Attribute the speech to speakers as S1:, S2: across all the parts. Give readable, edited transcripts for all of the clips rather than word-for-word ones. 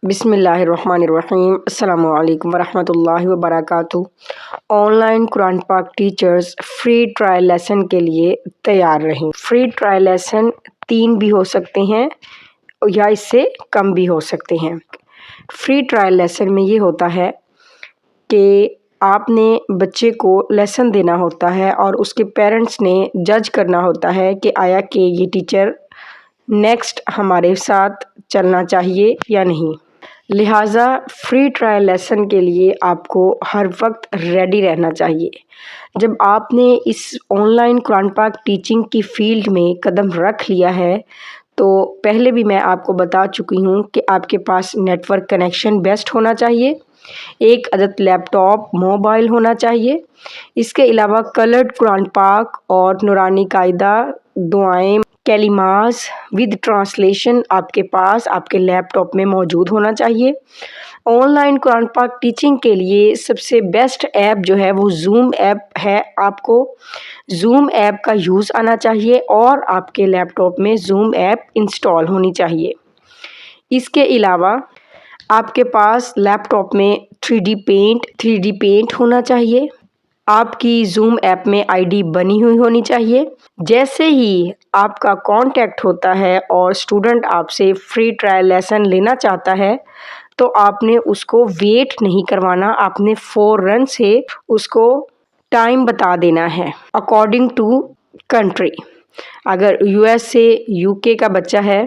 S1: بسم اللہ الرحمن الرحیم۔ السلام علیکم ورحمۃ اللہ وبرکاتہ۔ آن لائن قرآن پاک ٹیچرز فری ٹرائل لیسن کے لیے تیار رہیں۔ فری ٹرائل لیسن 3 بھی ہو سکتے ہیں یا اس سے کم بھی ہو سکتے ہیں۔ فری ٹرائل لیسن میں یہ ہوتا ہے کہ آپ نے بچے کو لیسن دینا ہوتا ہے اور اس کے پیرنٹس نے جج کرنا ہوتا ہے کہ آیا کہ یہ ٹیچر نیکسٹ ہمارے ساتھ چلنا چاہیے یا نہیں۔ لہٰذا فری ٹرائل لیسن کے لیے آپ کو ہر وقت ریڈی رہنا چاہیے۔ جب آپ نے اس آن لائن قرآن پاک ٹیچنگ کی فیلڈ میں قدم رکھ لیا ہے تو پہلے بھی میں آپ کو بتا چکی ہوں کہ آپ کے پاس نیٹ ورک کنیکشن بیسٹ ہونا چاہیے، ایک عدد لیپ ٹاپ موبائل ہونا چاہیے، اس کے علاوہ کلرڈ قرآن پاک اور نورانی قاعدہ دعائیں کلمات ود ٹرانسلیشن آپ کے پاس آپ کے لیپ ٹاپ میں موجود ہونا چاہیے۔ آن لائن قرآن پاک ٹیچنگ کے لیے سب سے بیسٹ ایپ جو ہے وہ زوم ایپ ہے۔ آپ کو زوم ایپ کا یوز آنا چاہیے اور آپ کے لیپ ٹاپ میں زوم ایپ انسٹال ہونی چاہیے۔ اس کے علاوہ آپ کے پاس لیپ ٹاپ میں 3D پینٹ ہونا چاہیے۔ آپ کی زوم ایپ میں ID بنی ہوئی ہونی چاہیے۔ جیسے ہی آپ کا کانٹیکٹ ہوتا ہے اور اسٹوڈنٹ آپ سے فری ٹرائل لیسن لینا چاہتا ہے تو آپ نے اس کو ویٹ نہیں کروانا، آپ نے فوراً سے اس کو ٹائم بتا دینا ہے اکارڈنگ ٹو کنٹری۔ اگر US سے UK کا بچہ ہے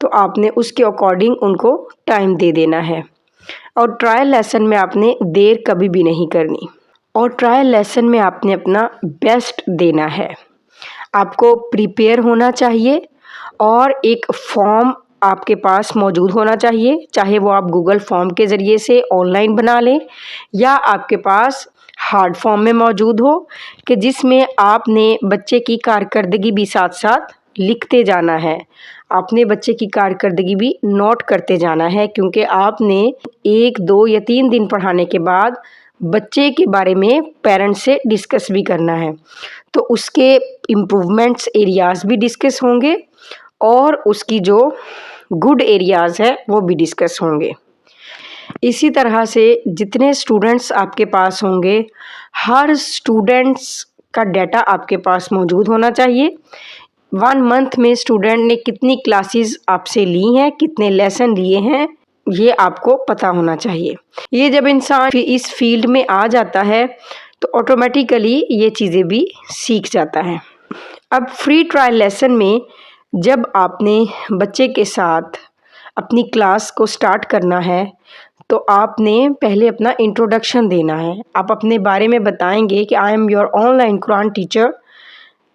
S1: تو آپ نے اس کے اکارڈنگ ان کو ٹائم دے دینا ہے، اور ٹرائل لیسن میں آپ نے دیر کبھی بھی نہیں کرنی، اور ٹرائل لیسن میں آپ نے اپنا بیسٹ دینا ہے۔ آپ کو پریپیئر ہونا چاہیے اور ایک فارم آپ کے پاس موجود ہونا چاہیے، چاہے وہ آپ گوگل فارم کے ذریعے سے آن لائن بنا لیں یا آپ کے پاس ہارڈ فارم میں موجود ہو کہ جس میں آپ نے بچے کی کارکردگی بھی ساتھ ساتھ لکھتے جانا ہے، آپ نے بچے کی کارکردگی بھی نوٹ کرتے جانا ہے، کیونکہ آپ نے 1 2 یا 3 دن پڑھانے کے بعد بچے کے بارے میں پیرنٹس سے ڈسکس بھی کرنا ہے، تو اس کے امپرومنٹس ایریاز بھی ڈسکس ہوں گے اور اس کی جو گڈ ایریاز ہے وہ بھی ڈسکس ہوں گے۔ اسی طرح سے جتنے اسٹوڈنٹس آپ کے پاس ہوں گے ہر اسٹوڈنٹس کا ڈیٹا آپ کے پاس موجود ہونا چاہیے۔ 1 منتھ میں اسٹوڈنٹ نے کتنی کلاسز آپ سے لی ہیں، کتنے لیسن لیے ہیں، یہ آپ کو پتہ ہونا چاہیے۔ یہ جب انسان اس فیلڈ میں آ جاتا ہے تو آٹومیٹیکلی یہ چیزیں بھی سیکھ جاتا ہے۔ اب فری ٹرائل لیسن میں جب آپ نے بچے کے ساتھ اپنی کلاس کو سٹارٹ کرنا ہے تو آپ نے پہلے اپنا انٹروڈکشن دینا ہے۔ آپ اپنے بارے میں بتائیں گے کہ I am your on line Quran teacher,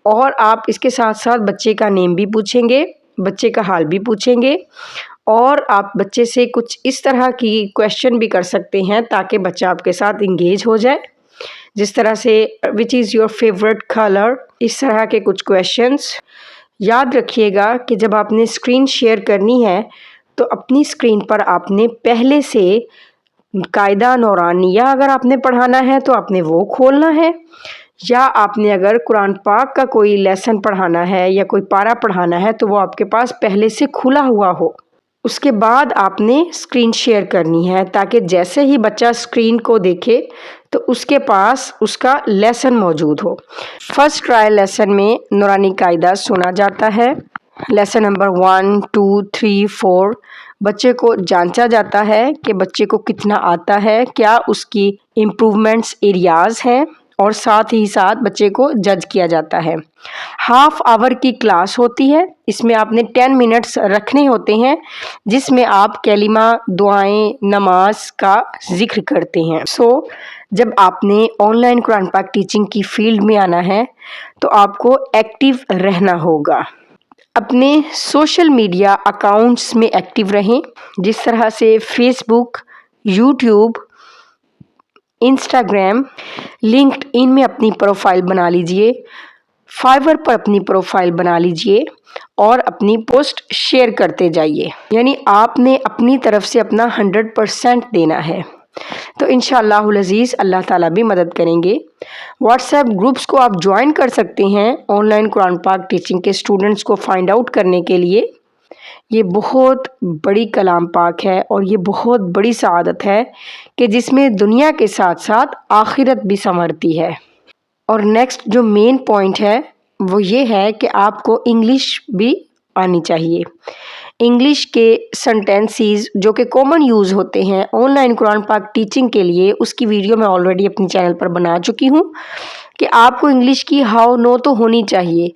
S1: اور آپ اس کے ساتھ ساتھ بچے کا نیم بھی پوچھیں گے، بچے کا حال بھی پوچھیں گے، اور آپ بچے سے کچھ اس طرح کی کویشچن بھی کر سکتے ہیں تاکہ بچہ آپ کے ساتھ انگیج ہو جائے، جس طرح سے وچ از یور فیوریٹ کلر، اس طرح کے کچھ کویشچنس۔ یاد رکھیے گا کہ جب آپ نے اسکرین شیئر کرنی ہے تو اپنی اسکرین پر آپ نے پہلے سے قاعدہ نورانیہ اگر آپ نے پڑھانا ہے تو آپ نے وہ کھولنا ہے، یا آپ نے اگر قرآن پاک کا کوئی لیسن پڑھانا ہے یا کوئی پارہ پڑھانا ہے تو وہ آپ کے پاس پہلے سے کھلا ہوا ہو۔ اس کے بعد آپ نے اسکرین شیئر کرنی ہے تاکہ جیسے ہی بچہ اسکرین کو دیکھے تو اس کے پاس اس کا لیسن موجود ہو۔ فرسٹ ٹرائل لیسن میں نورانی قاعدہ سنا جاتا ہے، لیسن نمبر 1 2 3 4 بچے کو جانچا جاتا ہے کہ بچے کو کتنا آتا ہے، کیا اس کی امپرومنٹس ایریاز ہیں، اور ساتھ ہی ساتھ بچے کو جج کیا جاتا ہے۔ ½ آور کی کلاس ہوتی ہے، اس میں آپ نے 10 منٹس رکھنے ہوتے ہیں جس میں آپ کلمہ دعائیں نماز کا ذکر کرتے ہیں۔ جب آپ نے آن لائن قرآن پاک ٹیچنگ کی فیلڈ میں آنا ہے تو آپ کو ایکٹیو رہنا ہوگا۔ اپنے سوشل میڈیا اکاؤنٹس میں ایکٹیو رہیں، جس طرح سے فیس بک، یوٹیوب، انسٹاگرام، لنکڈ ان میں اپنی پروفائل بنا لیجئے، فائور پر اپنی پروفائل بنا لیجئے اور اپنی پوسٹ شیئر کرتے جائیے، یعنی آپ نے اپنی طرف سے اپنا 100% دینا ہے، تو انشاءاللہ العزیز اللہ تعالیٰ بھی مدد کریں گے۔ واٹس ایپ گروپس کو آپ جوائن کر سکتے ہیں آن لائن قرآن پاک ٹیچنگ کے اسٹوڈنٹس کو فائنڈ آؤٹ کرنے کے لیے۔ یہ بہت بڑی کلام پاک ہے اور یہ بہت بڑی سعادت ہے کہ جس میں دنیا کے ساتھ ساتھ آخرت بھی سنورتی ہے۔ اور نیکسٹ جو مین پوائنٹ ہے وہ یہ ہے کہ آپ کو انگلش بھی آنی چاہیے۔ انگلش کے سنٹینسز جو کہ کامن یوز ہوتے ہیں آن لائن قرآن پاک ٹیچنگ کے لیے، اس کی ویڈیو میں آلریڈی اپنی چینل پر بنا چکی ہوں کہ آپ کو انگلش کی ہاؤ نو تو ہونی چاہیے۔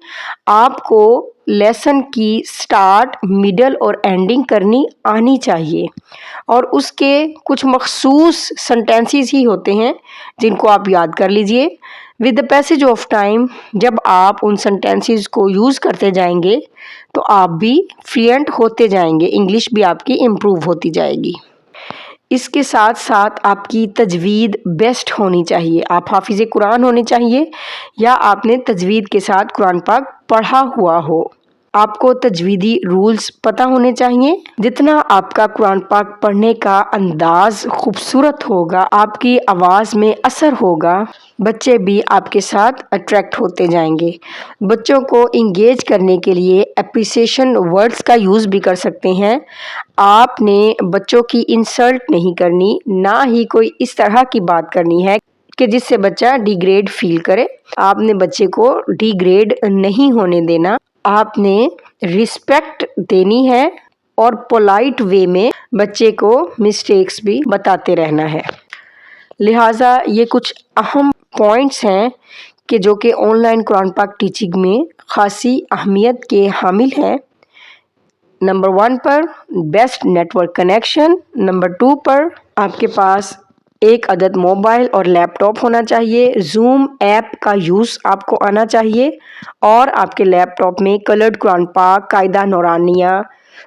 S1: آپ کو لیسن کی سٹارٹ، مڈل اور اینڈنگ کرنی آنی چاہیے، اور اس کے کچھ مخصوص سنٹینسز ہی ہوتے ہیں جن کو آپ یاد کر لیجئے۔ With the passage of time جب آپ ان سنٹینسز کو یوز کرتے جائیں گے تو آپ بھی فلوئنٹ ہوتے جائیں گے، انگلش بھی آپ کی امپروو ہوتی جائے گی۔ اس کے ساتھ ساتھ آپ کی تجوید بیسٹ ہونی چاہیے۔ آپ حافظ قرآن ہونے چاہیے یا آپ نے تجوید کے ساتھ قرآن پاک پڑھا ہوا ہو۔ آپ کو تجویدی رولز پتہ ہونے چاہیے۔ جتنا آپ کا قرآن پاک پڑھنے کا انداز خوبصورت ہوگا، آپ کی آواز میں اثر ہوگا، بچے بھی آپ کے ساتھ اٹریکٹ ہوتے جائیں گے۔ بچوں کو انگیج کرنے کے لیے اپریسیشن ورڈز کا یوز بھی کر سکتے ہیں۔ آپ نے بچوں کی انسلٹ نہیں کرنی، نہ ہی کوئی اس طرح کی بات کرنی ہے کہ جس سے بچہ ڈی گریڈ فیل کرے۔ آپ نے بچے کو ڈی گریڈ نہیں ہونے دینا، آپ نے رسپیکٹ دینی ہے اور پولائٹ وے میں بچے کو مسٹیکس بھی بتاتے رہنا ہے۔ لہٰذا یہ کچھ اہم پوائنٹس ہیں کہ جو کہ آن لائن قرآن پاک ٹیچنگ میں خاصی اہمیت کے حامل ہیں۔ نمبر 1 پر best network connection, number 2 پر آپ کے پاس ایک عدد موبائل اور لیپ ٹاپ ہونا چاہیے، زوم ایپ کا یوز آپ کو آنا چاہیے، اور آپ کے لیپ ٹاپ میں کلرڈ قرآن پاک، قاعدہ نورانیہ،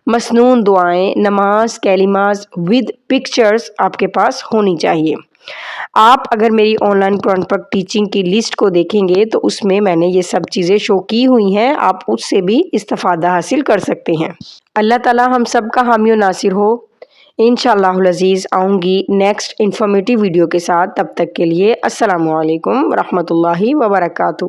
S1: مسنون دعائیں، نماز کلمات ود پکچرز آپ کے پاس ہونی چاہیے۔ آپ اگر میری آن لائن قرآن پاک ٹیچنگ کی لسٹ کو دیکھیں گے تو اس میں میں نے یہ سب چیزیں شو کی ہوئی ہیں، آپ اس سے بھی استفادہ حاصل کر سکتے ہیں۔ اللہ تعالی ہم سب کا حامی و ناصر ہو۔ انشاءاللہ العزیز آؤں گی نیکسٹ انفارمیٹیو ویڈیو کے ساتھ، تب تک کے لیے السلام علیکم ورحمۃ اللہ وبرکاتہ۔